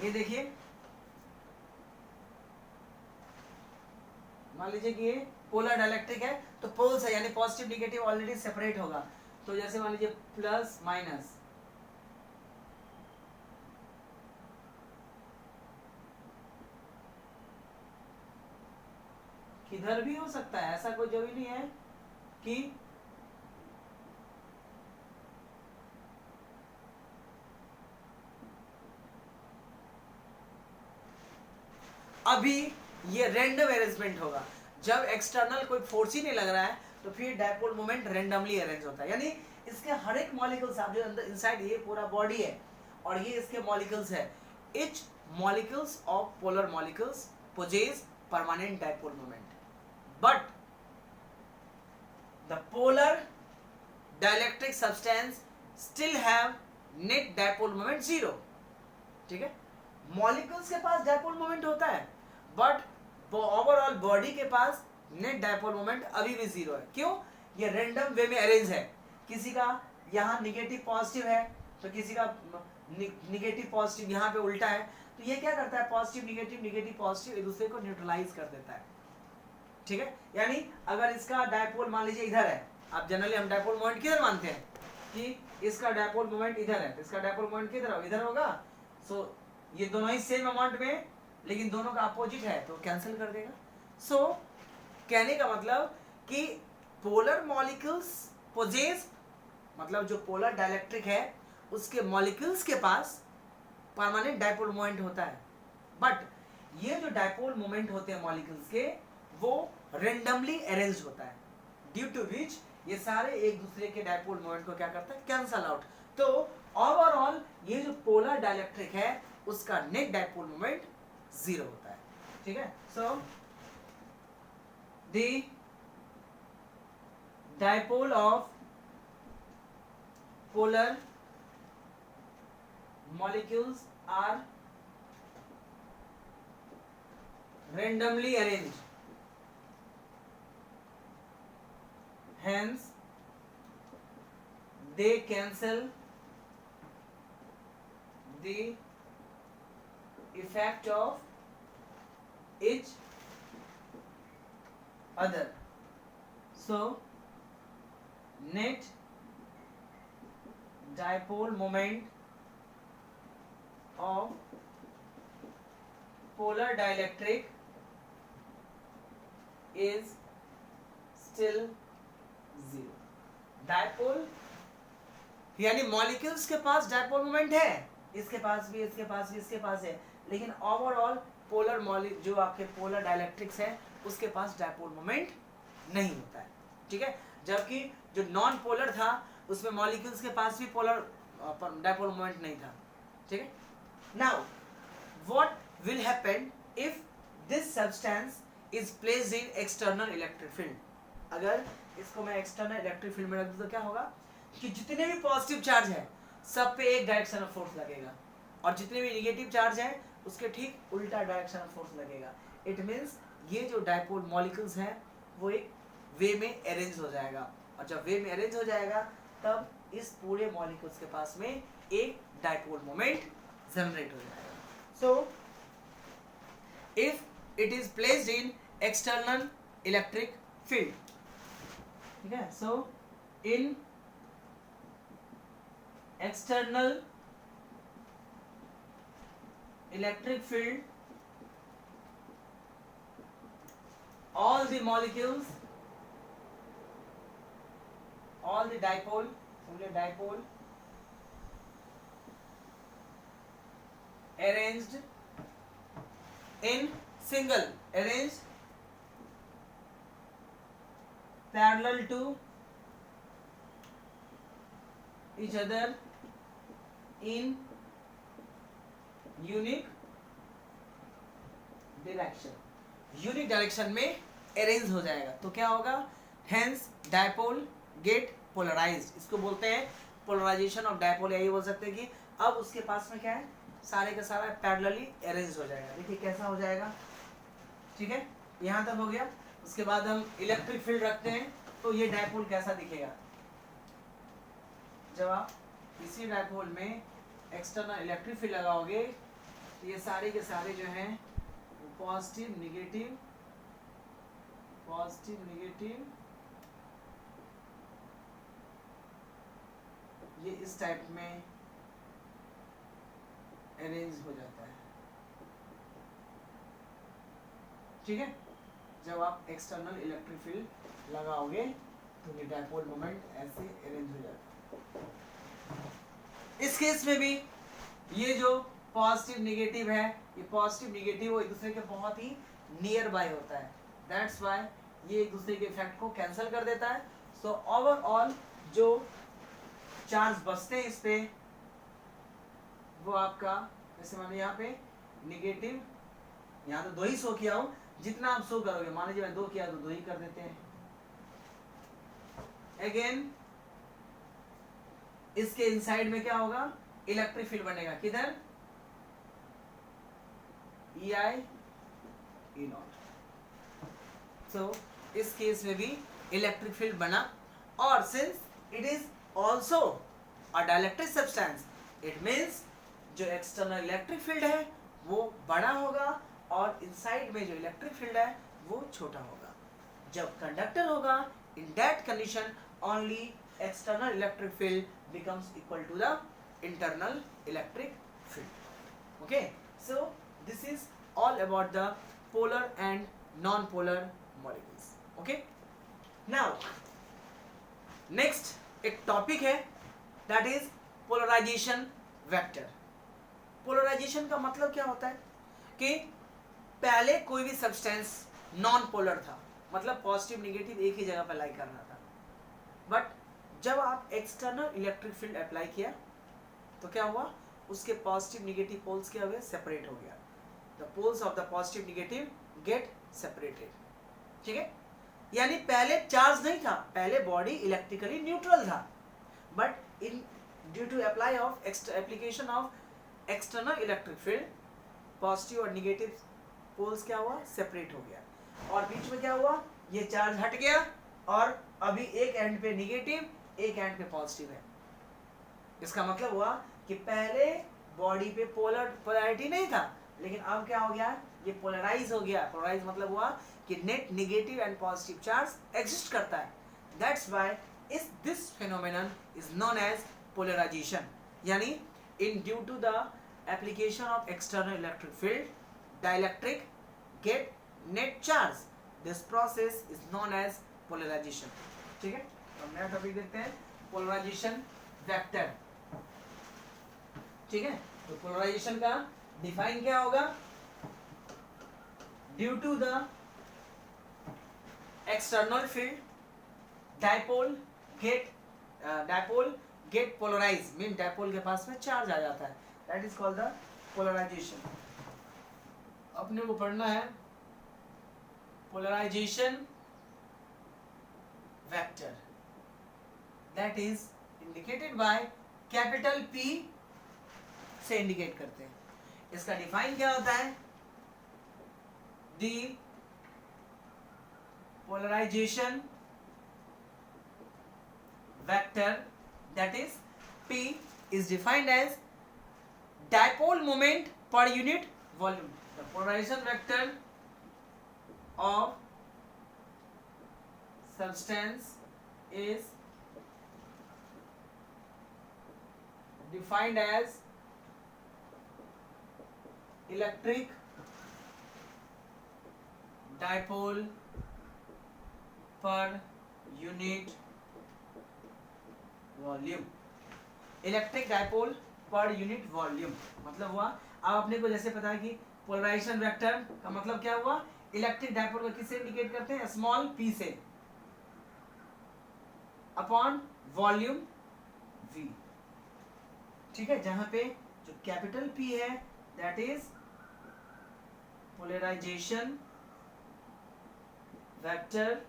ये देखिए, मान लीजिए कि ये पोलर डाइलेक्ट्रिक है तो पोल्स है यानी पॉजिटिव निगेटिव ऑलरेडी सेपरेट होगा। तो जैसे मान लीजिए प्लस माइनस, किधर भी हो सकता है, ऐसा कोई जरूरी नहीं है कि अभी ये रैंडम अरेंजमेंट होगा। जब एक्सटर्नल कोई फोर्स ही नहीं लग रहा है तो फिर डायपोल मोमेंट रैंडमली अरेंज होता है, यानी इसके हर एक मॉलिक्यूल्स, आप जो अंदर इनसाइड ये पूरा बॉडी है और ये इसके मॉलिक्यूल्स है, etch molecules of polar molecules possess permanent dipole moment, but the polar dielectric substance still have net dipole moment 0। ठीक है, मॉलिक्यूल्स के पास डायपोल मोमेंट होता है बट ओवरऑल बॉडी के पास नेट डायपोल मोमेंट अभी भी 0 है। क्यों? ये रैंडम वे में अरेंज है, किसी का यहाँ निगेटिव पॉजिटिव है तो किसी का निगेटिव पॉजिटिव यहाँ पे उल्टा है, तो ये क्या करता है, पॉजिटिव निगेटिव निगेटिव पॉजिटिव एक दूसरे को न्यूट्रलाइज कर देता है। ठीक है, यानी अगर इसका डायपोल मान लीजिए इधर है, आप जनरली हम डायपोल मोमेंट किधर मानते हैं कि इसका डायपोल मोमेंट इधर है, तो इसका डायपोल मोमेंट किधर होगा, इधर होगा। सो ये दोनों ही सेम अमाउंट में लेकिन दोनों का अपोजिट है तो कैंसिल कर देगा। सो कहने का मतलब कि पोलर मॉलिक्यूल्स पोजेस, मतलब जो पोलर डाइलेक्ट्रिक है उसके मॉलिक्यूल्स के पास परमानेंट डायपोल मोमेंट होता है, बट ये जो डायपोल मोमेंट होते हैं मॉलिक्यूल्स के वो रेंडमली अरेंज्ड होता है, ड्यू टू विच ये सारे एक दूसरे के डायपोल मोमेंट को क्या करता है, कैंसल आउट। तो ओवरऑल ये जो पोलर डाइलेक्ट्रिक है उसका नेट डायपोल मोमेंट 0 होता है। ठीक है, so the dipole of polar molecules are randomly arranged, hence they cancel the effect of each other, so net dipole moment of polar dielectric is still 0। Dipole यानी molecules के पास dipole moment है, इसके पास भी, इसके पास भी, इसके पास है, लेकिन ओवरऑल पोलर जो आपके पोलर डाइलेक्ट्रिक्स है उसके पास डायपोल मोमेंट नहीं होता है। ठीक है, जबकि जो नॉन पोलर था उसमें मॉलिक्यूल्स के पास भी पोलर डायपोल मोमेंट नहीं था। ठीक है, now what will happen if this substance is placed in external electric field? अगर इसको मैं एक्सटर्नल इलेक्ट्रिक फील्ड में रख दूं तो क्या होगा कि जितने भी पॉजिटिव चार्ज है सब पे एक डायरेक्शन ऑफ फोर्स लगेगा और जितने भी नेगेटिव चार्ज है उसके ठीक उल्टा डायरेक्शन ऑफ फोर्स लगेगा। इट मींस ये जो डायपोल मॉलिक्यूल्स हैं वो एक वे में अरेंज हो जाएगा, और जब वे में अरेंज हो जाएगा तब इस पूरे मॉलिक्यूल्स के पास में एक डायपोल मोमेंट जनरेट हो जाएगा। So if it is placed in external electric field, ठीक है, so in external electric field all the molecules, all the dipole arranged in single, arranged parallel to each other in unique direction, unique direction में arrange हो जाएगा तो क्या होगा, hence dipole gate polarised. इसको बोलते हैं पोलराइजेशन ऑफ डायपोल, या ये बोल सकते हैं कि अब उसके पास में क्या है, सारे का सारा पैरेलली अरेंज हो जाएगा। देखिए कैसा हो जाएगा, ठीक है, यहाँ तक हो गया। उसके बाद हम इलेक्ट्रिक फील्ड रखते हैं, तो ये डायपोल कैसा दिखेगा। जब आप इसी डायपोल में एक्सटर्नल इलेक्ट्रिक फील्ड लगाओगे तो ये सारे के सारे जो हैं पॉजिटिव निगेटिव ये इस टाइप में अरेंज हो जाता है, ठीक है। जब आप एक्सटर्नल इलेक्ट्रिक फील्ड लगाओगे तो ये डायपोल मोमेंट ऐसे अरेंज हो जाता है। इस केस में भी ये जो पॉजिटिव निगेटिव है, ये पॉजिटिव निगेटिव एक दूसरे के बहुत ही नियर बाय होता है, दैट्स व्हाई ये एक दूसरे के इफेक्ट को कैंसिल कर देता है। सो ओवरऑल जो चार्ज बचते हैं इस पे, वो आपका जैसे मानिए यहाँ पे निगेटिव, यहाँ तो 2 ही शो किया हूँ, जितना आप शो करोगे, मान लीजिए मैं 2 किया तो 2 ही कर देते हैं। अगेन इसके इनसाइड में क्या होगा, इलेक्ट्रिक फील्ड बनेगा, किधर, EI E0। सो इस केस में भी इलेक्ट्रिक फील्ड बना, और since it is also a dielectric substance, it means जो एक्सटर्नल इलेक्ट्रिक फील्ड है वो बड़ा होगा और इनसाइड में जो इलेक्ट्रिक फील्ड है वो छोटा होगा। जब कंडक्टर होगा, इन that condition only external electric field becomes equal to the internal electric field। Okay, so this is all about the polar and non-polar molecules। Okay, now next एक topic है, that is polarization vector। polarization का मतलब क्या होता है कि पहले कोई भी सब्सटेंस नॉन पोलर था, मतलब पॉजिटिव निगेटिव एक ही जगह पर लाई करना था, बट जब आप एक्सटर्नल इलेक्ट्रिक फील्ड अप्लाई किया तो क्या हुआ, उसके पॉजिटिव निगेटिव पोल्स क्या हुए, सेपरेट हो गया। The poles of the positive negative get separated, ठीक है। यानी पहले चार्ज नहीं था, पहले बॉडी इलेक्ट्रिकली न्यूट्रल था, but in due to apply of application of external electric field, positive और निगेटिव पोल्स क्या हुआ, सेपरेट हो गया, और बीच में क्या हुआ, ये चार्ज हट गया, और अभी एक एंड पे निगेटिव, एक एंड पे पॉजिटिव है। इसका मतलब हुआ कि पहले बॉडी पे पोलैरिटी नहीं था, लेकिन अब क्या हो गया, ये पोलराइज हो गया। पोलराइज मतलब हुआ कि net negative and positive charge exist करता है, that's why is this phenomenon is known as polarization. यानी in due to the application of external electric field, dielectric get net charge, this process is known as polarization, ठीक है। तो नया topic देखते हैं, polarization vector, ठीक है। तो पोलराइजेशन का डिफाइन क्या होगा, due to the external field dipole get polarise, mean dipole के पास में चार्ज आ जाता है, that is called the polarisation. अपने को पढ़ना है polarisation vector, that is indicated by capital P से इंडिकेट करते हैं। इसका डिफाइन क्या होता है, the polarization vector, that is P is defined as dipole moment per unit volume। the polarization vector of substance is defined as electric dipole per unit volume. Electric dipole per unit volume मतलब हुआ, अब अपने को जैसे पता है कि polarisation vector का मतलब क्या हुआ, इलेक्ट्रिक डायपोल को किससे इंडिकेट करते हैं, स्मॉल p से, अपॉन वॉल्यूम v, ठीक है। जहां पे जो कैपिटल P है that is polarisation vector,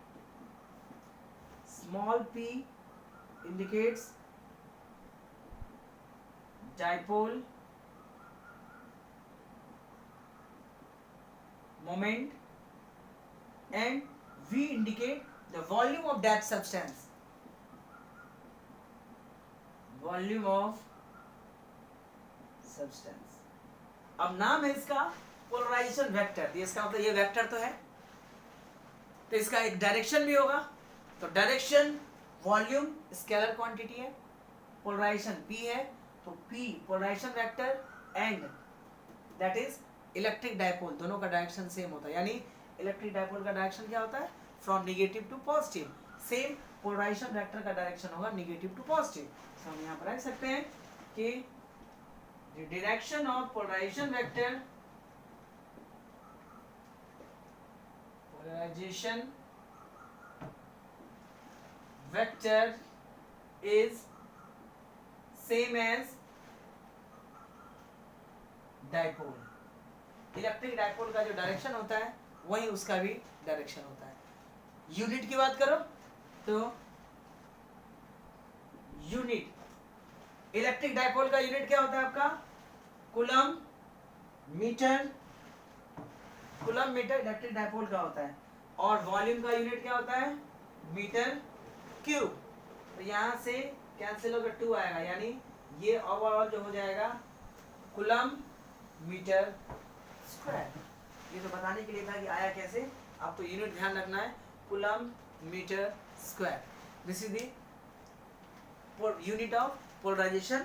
small p indicates dipole moment, and V indicate the volume of that substance. Volume of substance. अब नाम है इसका पोलराइजेशन वेक्टर। इसका मतलब ये वेक्टर तो है, तो इसका एक डायरेक्शन भी होगा। तो डायरेक्शन वॉल्यूम स्केलर क्वांटिटी है, पोलराइजेशन P है, तो P polarisation vector and that is electric dipole, दोनों का डायरेक्शन सेम होता है। यानी इलेक्ट्रिक डायपोल का डायरेक्शन क्या होता है? From negative to positive. Same polarisation vector का डायरेक्शन होगा नेगेटिव टू पॉजिटिव। तो हम यहाँ पर रख सकते हैं कि the direction of polarisation vector, polarisation vector is same as dipole. Electric dipole का जो डायरेक्शन होता है वही उसका भी डायरेक्शन होता है। यूनिट की बात करो तो यूनिट इलेक्ट्रिक डायपोल का यूनिट क्या होता है आपका? Coulomb metre. Coulomb metre electric dipole का होता है। और वॉल्यूम का यूनिट क्या होता है? Metre cube. तो यहां से कैंसिल होकर 2 आएगा, यानी ये ओवरऑल जो हो जाएगा कूलम मीटर स्क्वायर। ये तो बताने के लिए था कि आया कैसे, आप तो यूनिट ध्यान रखना है, coulomb metre square. This is the unit of polarization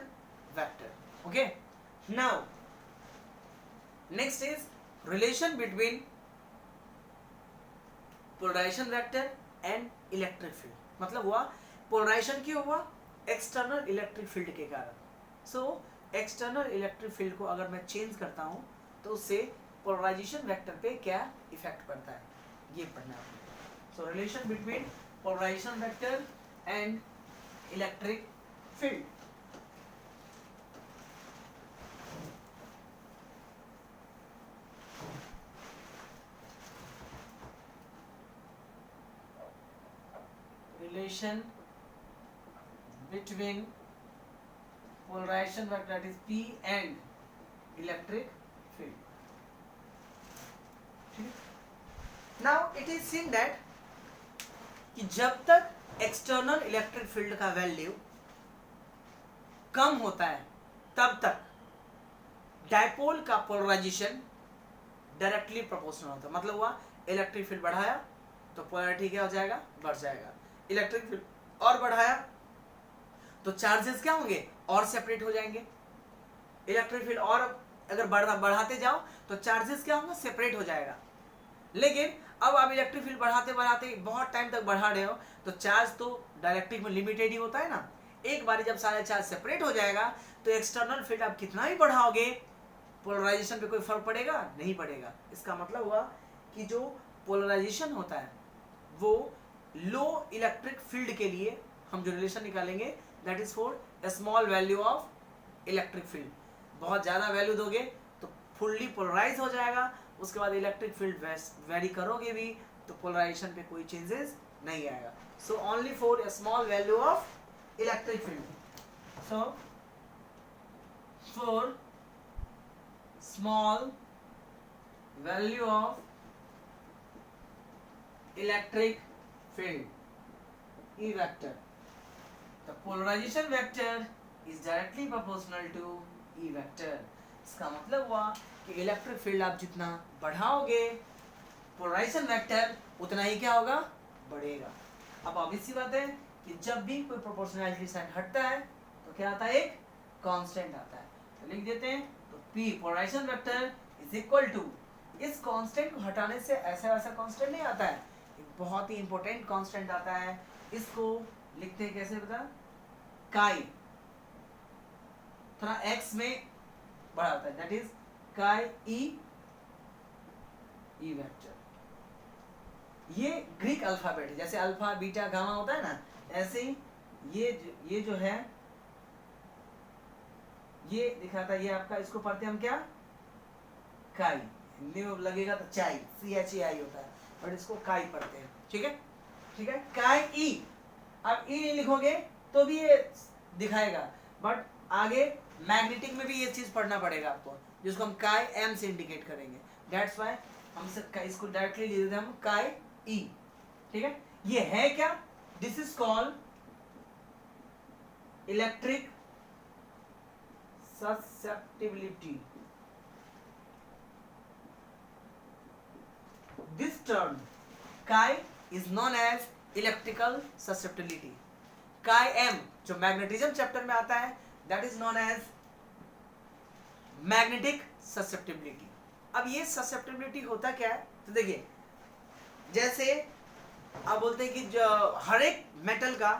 vector. Okay, now next is relation between polarization vector and electric field. मतलब हुआ polarization क्यों हुआ? एक्सटर्नल इलेक्ट्रिक फील्ड के कारण। सो एक्सटर्नल इलेक्ट्रिक फील्ड को अगर मैं चेंज करता हूं तो उससे पोलराइजेशन वेक्टर पे क्या इफेक्ट पड़ता है, ये पढ़ना है। So relation between polarisation vector and electric field. Relation between polarization vector, that is P, and electric field. Now it is seen that कि जब तक एक्सटर्नल इलेक्ट्रिक फील्ड का वैल्यू कम होता है तब तक डायपोल का पोलराइजेशन डायरेक्टली प्रोपोर्शनल होता है। मतलब हुआ इलेक्ट्रिक फील्ड बढ़ाया तो पोलैरिटी क्या हो जाएगा? बढ़ जाएगा। इलेक्ट्रिक फील्ड और बढ़ाया तो चार्जेस क्या होंगे? और सेपरेट हो जाएंगे। इलेक्ट्रिक फील्ड और अगर बढ़ाते जाओ तो चार्जेस क्या होंगे? सेपरेट हो जाएगा। लेकिन अब आप इलेक्ट्रिक फील्ड बढ़ाते बढ़ाते बहुत टाइम तक बढ़ा रहे हो तो चार्ज तो डायरेक्ट्रिक में लिमिटेड ही होता है ना। एक बार जब सारे चार्ज सेपरेट हो जाएगा तो एक्सटर्नल फील्ड आप कितना ही बढ़ाओगे पोलराइजेशन पे कोई फर्क पड़ेगा? नहीं पड़ेगा। इसका मतलब हुआ कि जो पोलराइजेशन होता है वो लो इलेक्ट्रिक फील्ड के लिए हम जो रिलेशन निकालेंगे that is for a small value of electric field. बहुत ज़्यादा वैल्यू दोगे तो फुल्ली पोलराइज हो जाएगा, उसके बाद इलेक्ट्रिक फील्ड वेरी करोगे भी तो पोलराइजेशन पे कोई चेंजेस नहीं आएगा। So only for a small value of electric field. So for small value of electric field E vector, the polarization vector is directly proportional to E vector। इसका मतलब हुआ कि इलेक्ट्रिक फील्ड आप जितना बढ़ाओगे पोलराइजेशन वेक्टर उतना ही क्या होगा? बढ़ेगा। अब ऑब्वियस सी बात है कि जब भी कोई प्रोपोर्शनैलिटी साइन हटता है तो क्या आता है? एक कांस्टेंट आता है। तो लिख देते हैं तो P polarisation vector is equal to, इस कांस्टेंट को हटाने से ऐसा वैसा कांस्टेंट नहीं आता है, बहुत ही इंपॉर्टेंट कांस्टेंट आता है। इसको लिखते हैं कैसे बता? काई, थोड़ा x में बढ़ाता है, दैट इज काई ई वेक्टर। ये ग्रीक अल्फाबेट है, जैसे अल्फा बीटा गामा होता है ना, ऐसे ही ये जो है ये दिखाता है। ये आपका इसको पढ़ते हम क्या? काई। हिंदी में लगेगा तो चाई, CHAI होता है, और इसको काई पढ़ते हैं। ठीक है, ठीक है, काई ई। अब ई नहीं लिखोगे तो भी ये दिखाएगा, बट आगे मैग्नेटिक में भी ये चीज पढ़ना पड़ेगा आपको, जिसको हम काई एम से इंडिकेट करेंगे। दैट्स व्हाई हम इसको डायरेक्टली ले देते हैं हम काई ई, ठीक है। ये है क्या? This is called electric susceptibility. This term chi is known as electrical susceptibility. Chi m जो मैग्नेटिज्म चैप्टर में आता है that is known as magnetic susceptibility. अब ये ससेप्टिबिलिटी होता क्या है? तो देखिए, जैसे आप बोलते हैं कि जो हर एक मेटल का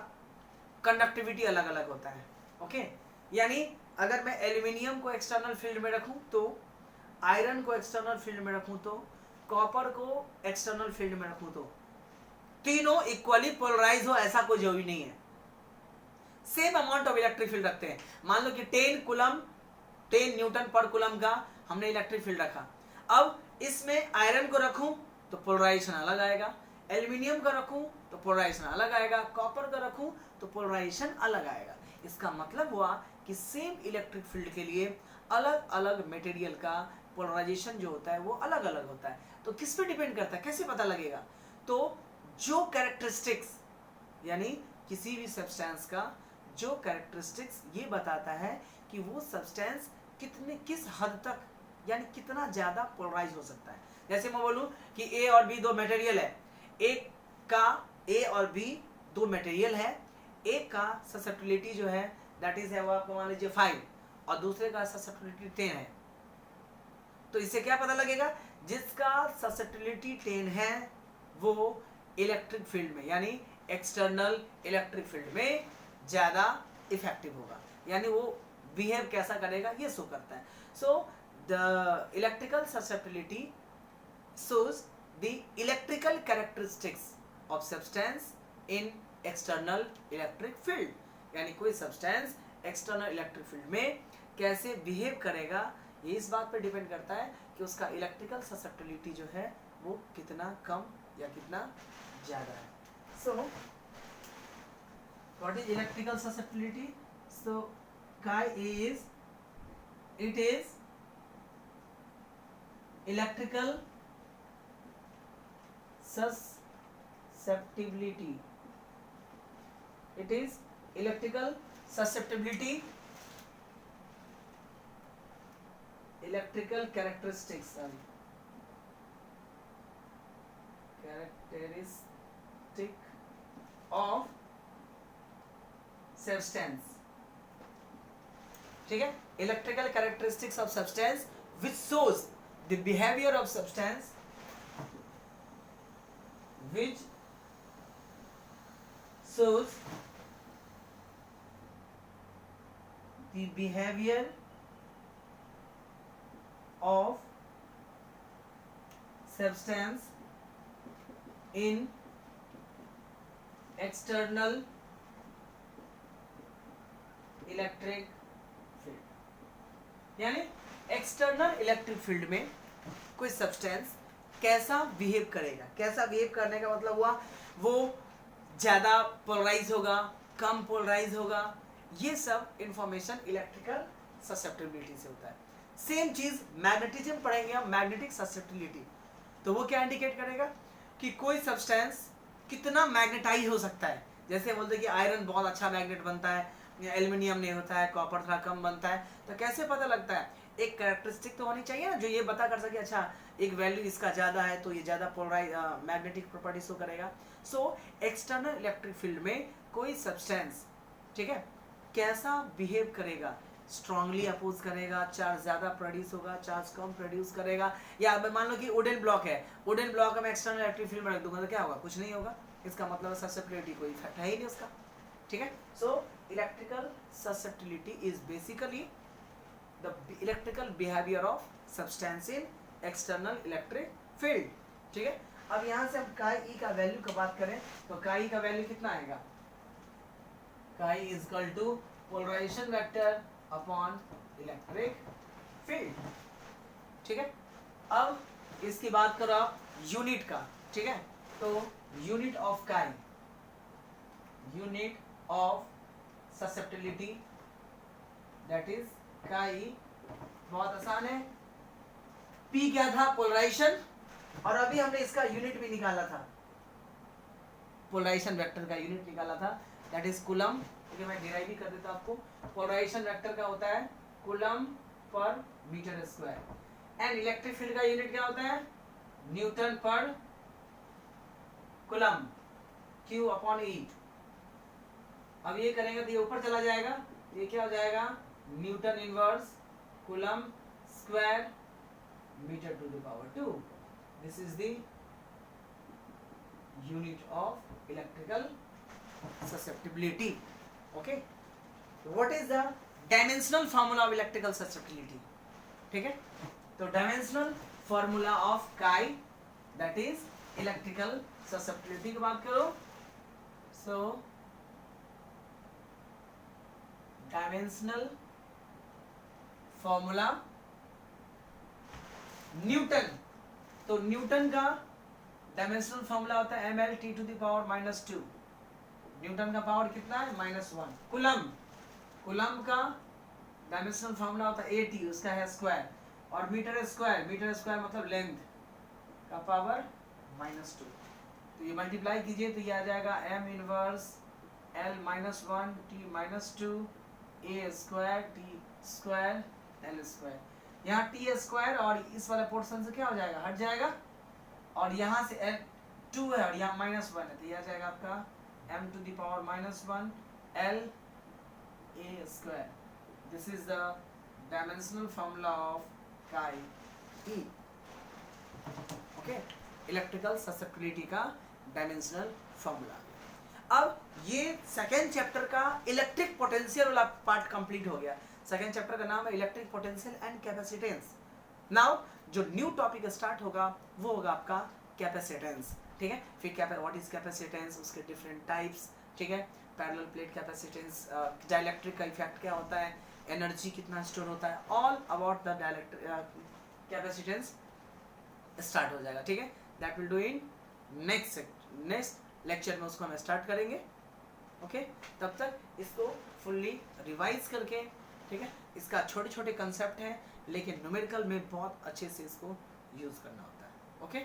कंडक्टिविटी अलग अलग होता है, ओके। यानी अगर मैं एल्यूमिनियम को एक्सटर्नल फील्ड में रखूं तो, आयरन को एक्सटर्नल फील्ड में रखूं तो, कॉपर को एक्सटर्नल फील्ड में रखूं तो, तीनों इक्वली पोलराइज हो ऐसा कोई जरूरी नहीं है। Same amount of electric field रखते हैं। मान लो कि 10 न्यूटन पर कूलम का हमने इलेक्ट्रिक फील्ड रखा। अब इसमें आयरन को रखूं तो पोलराइजेशन अलग आएगा, एल्यूमिनियम का रखूं तो पोलराइजेशन अलग आएगा, कॉपर का रखूं तो पोलराइजेशन अलग आएगा। इसका मतलब हुआ कि सेम इलेक्ट्रिक फील्ड के लिए अलग अलग मटेरियल का पोलराइजेशन जो होता है वो अलग अलग होता है। तो किस पे डिपेंड करता है, कैसे पता लगेगा? तो जो कैरेक्टरिस्टिक्स, यानी किसी भी सब्सटेंस का जो कैरेक्टरिस्टिक्स ये बताता है कि वो सब्सटेंस किस हद तक, यानी कितना ज्यादा पोलराइज हो सकता है। जैसे मैं बोलूं कि ए और बी दो मटेरियल है, एक का ए और बी दो मटेरियल है, एक का ससेप्टिबिलिटी जो है दैट इज है वो आपको मान लीजिए 5 और दूसरे का ससेप्टिबिलिटी 10 है। तो इससे क्या पता लगेगा? जिसका ससेप्टिबिलिटी 10 है वो इलेक्ट्रिक फील्ड में, यानी एक्सटर्नल इलेक्ट्रिक फील्ड में ज्यादा इफेक्टिव होगा, यानी वो बिहेव कैसा करेगा ये शो करता है। So the electrical susceptibility shows the electrical characteristics of substance in external electric field, यानी कोई सब्सटेंस एक्सटर्नल इलेक्ट्रिक फील्ड में कैसे बिहेव करेगा ये इस बात पर डिपेंड करता है कि उसका इलेक्ट्रिकल ससेप्टिबिलिटी जो है वो कितना कम या कितना ज्यादा है। So what is electrical susceptibility? So chi is, it is electrical susceptibility. It is electrical susceptibility, electrical characteristics, characteristic of substance, ठीक है। electrical characteristics of substance which shows the behavior of substance, which shows the behavior of substance in external electric field, यानी external electric field में कोई substance कैसा behave करेगा। कैसा behave करने का मतलब हुआ वो ज्यादा पोलराइज होगा, कम पोलराइज होगा, ये सब इंफॉर्मेशन इलेक्ट्रिकल ससेप्टिबिलिटी से होता है। सेम चीज मैग्नेटिज्म पढ़ेंगे हम, मैग्नेटिक ससेप्टिबिलिटी, तो वो क्या इंडिकेट करेगा कि कोई सब्सटेंस कितना मैग्नेटाइज हो सकता है। जैसे बोलते हैं कि आयरन बहुत अच्छा मैग्नेट बनता है, एल्यूमिनियम नहीं होता है, कॉपर थोड़ा कम बनता है, तो कैसे पता लगता है? एक कैरेक्टरिस्टिक तो होनी चाहिए ना जो ये बता कर सके अच्छा एक वैल्यू इसका ज्यादा है तो ये ज्यादा पोलराइज मैग्नेटिक प्रॉपर्टी शो करेगा। सो एक्सटर्नल इलेक्ट्रिक फील्ड में कोई सब्सटेंस, ठीक है, कैसा बिहेव करेगा, स्ट्रांगली अपोज करेगा, चार्ज ज्यादा प्रोड्यूस होगा, चार्ज कम प्रोड्यूस करेगा। या मान लो कि वुडन ब्लॉक है, वुडन ब्लॉक में एक्सटर्नल इलेक्ट्रिक फील्ड में रख दूंगा तो क्या होगा? कुछ नहीं होगा। इसका मतलब ससेप्टिबिलिटी कोई इफेक्ट है ही नहीं उसका, ठीक है। So electrical susceptibility is basically the electrical behavior of substance in external electric field, ठीक है। अब यहाँ से हम chi e का वैल्यू का बात करें तो chi e का वैल्यू कितना आएगा? chi is equal to polarization vector upon electric field, ठीक है। अब इसकी बात करो आप यूनिट का, ठीक है, तो unit of chi, unit of susceptibility that is chi, बहुत आसान है। P क्या था? पोलराइजेशन, और अभी हमने इसका यूनिट भी निकाला था, पोलराइजेशन वेक्टर का यूनिट निकाला था, दैट इज कूलम। ठीक है, मैं डिराइव भी कर देता हूं आपको। पोलराइजेशन वेक्टर का होता है कूलम पर metre square and electric field का यूनिट क्या होता है, न्यूटन पर कूलम, Q अपॉन E। अब ये करेंगे तो ये ऊपर चला जाएगा, ये क्या हो जाएगा, newton inverse coulomb square metre to the power 2। This is the unit of electrical susceptibility. Okay, what is the dimensional formula of electrical susceptibility? ठीक है, तो dimensional formula of chi, that is electrical susceptibility की बात करो, so dimensional formula newton, तो newton का dimensional formula होता है ml t to the power -2। Newton का पावर कितना है, -1। कुलम का डायमेंशनल फॉर्मूला होता है at, उसका है स्क्वायर, और मीटर स्क्वायर मतलब लेंथ का पावर -2। तो ये मल्टीप्लाई कीजिए तो ये आ जाएगा m inverse l -1 t -2 a square t square l square. यहाँ t स्क्वायर और इस वाले पोर्शन से क्या हो जाएगा, हट जाएगा, और यहाँ से L2 है और यहाँ -1 है, तो यह जाएगा आपका m to the power -1 L a square. This is the dimensional formula of chi E। Okay, electrical susceptibility का डायमेंशनल फॉर्मूला। अब ये सेकेंड चैप्टर का इलेक्ट्रिक पोटेंशियल वाला पार्ट कंप्लीट हो गया। सेकेंड चैप्टर का नाम है electric potential and capacitance. Now जो न्यू टॉपिक स्टार्ट होगा वो होगा आपका कैपेसिटेंस। ठीक है, फिर व्हाट इज कैपेसिटेंस, उसके डिफरेंट टाइप्स। ठीक है, पैरेलल प्लेट कैपेसिटेंस, डाइलेक्ट्रिक का इफेक्ट क्या होता है, एनर्जी कितना स्टोर होता है, all about the dielectric capacitance start हो जाएगा। ठीक है, that will do in next lecture में, उसको हम स्टार्ट करेंगे। ओके, तब तक इसको फुल्ली रिवाइज करके, ठीक है, इसका छोटे छोटे कंसेप्ट है लेकिन न्यूमेरिकल में बहुत अच्छे से इसको यूज करना होता है। ओके।